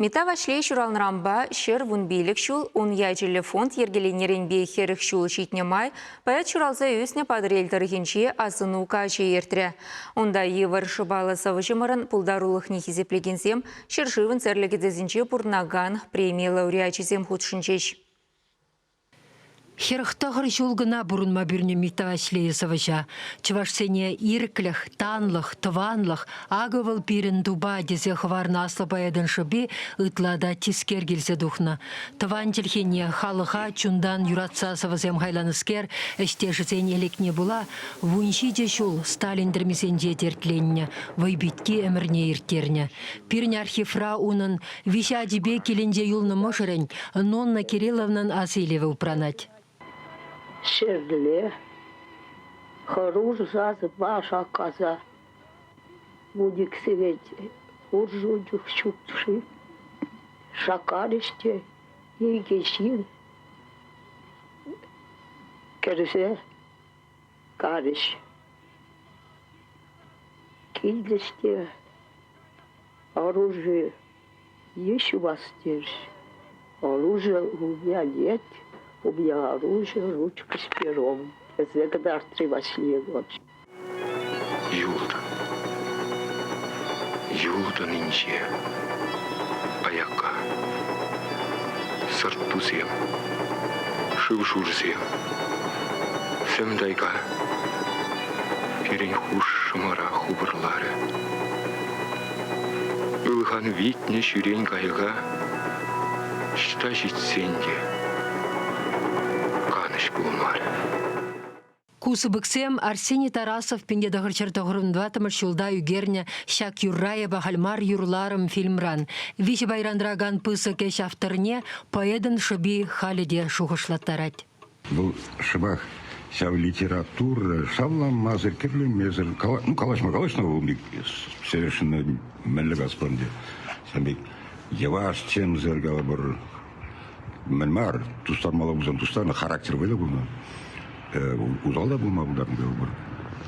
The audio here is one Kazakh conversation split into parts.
Мета вашлей шуралнрамба шер вунбилик шул, он яйчелі фонд ергеленерен бейхерік шул шитнемай, паят шуралза өсіне падрел тарихинче азыну каче ертірі. Онда евар шыбалы савыжымырын пулдарулық нехизеплегенсем, шершывын церлігедезінче пурнаган премия лауреачизем худшынчеш. Херхтағыр жолғына бұрынма бүріне митавашлейі савыжа. Чывашсене иркліх, танлық, тыванлық, ағывыл бірін дуба дезе хварна аслы баядын шыбе ұтлада тискер келсе дұхна. Тыван тілхене халыға чундан юратса савызем хайланыскер, әштешізен елекне була, вунши де шул Сталиндірмесен жетертленне, вайбитке әмірне ертерне. Пирін архивра унын виша дебе келенде юлны мұшырын, Нонна Кирилловнан асилеві упранать. Шерле, хоруж зазы ваша каза, будик свете, уржудюк чукши, шакариште, егешин, керзе, кариш, кильдесте, оружие, есть у вас здесь, оружие у меня нет. У меня оружие, ручка с пером. Это когда 3 года. Юлда нынче. Аяка. Сартусем. Шывшурсем. Семдайка. Перень хуш шамара хубырлары. Ылхан витне шюрень кайга. Штащить сенде. Кусыбыксем Арсений Тарасов пендедағыр чертағырындватымыр шулда үгерне Шак Юрраева хальмар юрларым фильмран. Виші байрандраган пысы кеш авторне поэдын шыби халиде шуғышлаттарать. Бұл шыбақ сәу литература, шаллам мазыр керлі мезір. Ну, калашма, ол совершенно мәлі ғаспанде. Сәмбек, яваш чем зәргалы бір мәлмар, тұстармалы бұзан тұстарына характер байлы бұлна. Узалда бұлма бұлдарын бөлі бұр.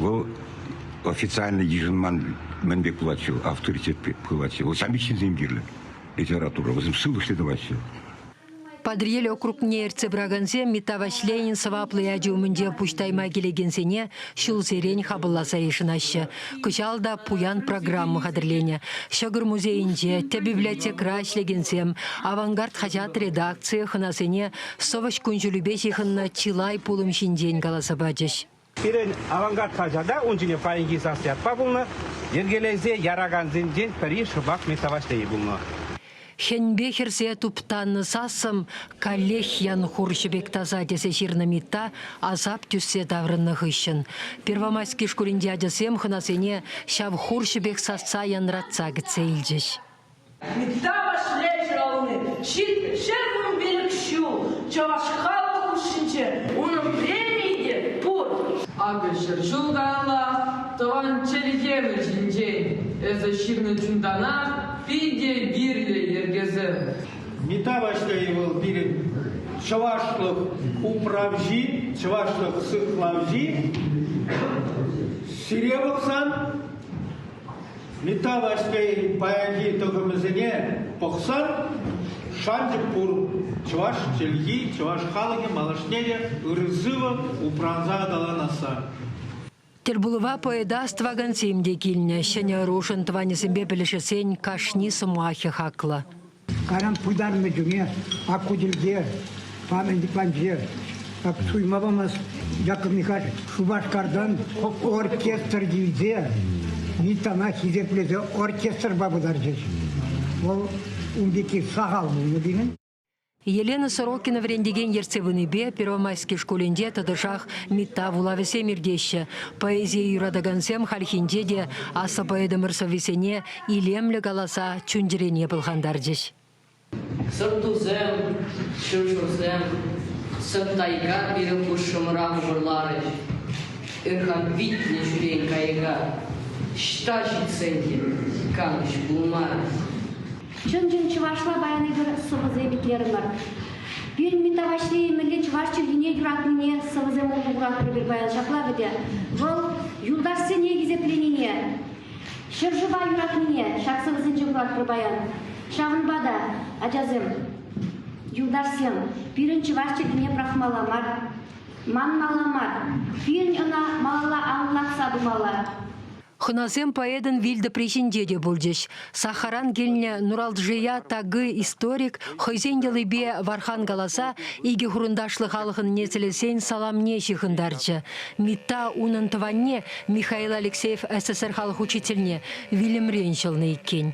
Ол официально ежінман мәнбек бұлатшы, авторитет бұлатшы. Ол сәмбекшен земгерлі литература. Өзім сыл ұшледі бәтші. Падриель окрупне эрцебраганзе митавашлейін саваплы әдеумінде пуштайма келегенсене шул зерень хабылласа ешінашы. Күшалда пуян программы қадырлене. Шығыр музейінде, те библиотекра шлегенсем, авангард хажат редакция хынасене соваш күнжілібе жихынна чилай пулым шинден қаласа бәдіш. Пирен авангард хажада унжіне файынги сасият па бұлны, ергелезе яраган зінден пірі шыбақ митавашлейі бұлны. Хенбе херсе туптанны сасым, калех ян хуршыбек таза десе ширнамитта азап түссе даврынны хыщын. Первомайский шкуринде адесем хынасене шав хуршыбек сасса янратса гцейлжеш. Митта башлей жрауны, шервым белік шу, чаваш халық ұшынче, оның премейде пұр. Агышыр жылғала, тоған челикемі жінжен, әзі ширны чундана, Фиде бирле ергезе. Мета башлей был бирен чавашлық управжи, чавашлық сықлавжи. Сире болсан, мета башлей паяги тоғымызыне поқсан, шанжы пұр чаваш челги, чаваш халыге, малашнеге, ұрызывы упранза даланаса. Тербулова поедаства гансимде килне, шене рушын тванесембе білішесен кашни сумахи хакла. Карам пударны жүне, акудилге, памендикланже, ак суймабамас, Яков Михайлович, Шубашкардан оркестр дейде, митана хизеплезе оркестр бабыдар жеш. Ол умбеки сағал мұны дейін. Елена Сорокина врендеген ерцевыныбе Первомайский школінде тадышах митта вулавесе мирдеші. Поэзия юрадагансем хальхинде де аса поэдамырса весене илемлі галаса чундирене бұлғандар жеш. Сыртузем, шыршырзем, сыптайға бері құшымырақ жырлары. Үрхан витне жүрен кайға, шта житсенде, қаныш бұлмар. Чын-чын чывашла баяны бір сывызы бетлерім бар. Bir mitavaşlı milli çuvaşçı yine yurakmine sıvızım olguğratır bir bayan şakla bide. Vol yuldaş seneye gizeplenine. Şırjıva yurakmine şak sıvızınca kuratır bayan. Şağın bada Аджазем, юлдарсем, пирен чуваш чилине брахмаламар, манмаламар, пирен она мала анлак садумала. Хыназем поэден вилді пресенде бульдеш. Сахаран гельне Нуралджия тагы историк хойзен елыбе Вархан Галаса иге хурундашлы халығын незілесен саламне жихындарчы. Митта унын тыванне Михаил Алексеев СССР халық учительне Вильям Реншелны иккен.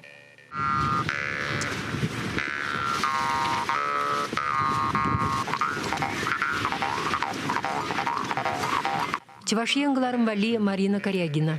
Чеваш енгыларым вали Марина Корягина.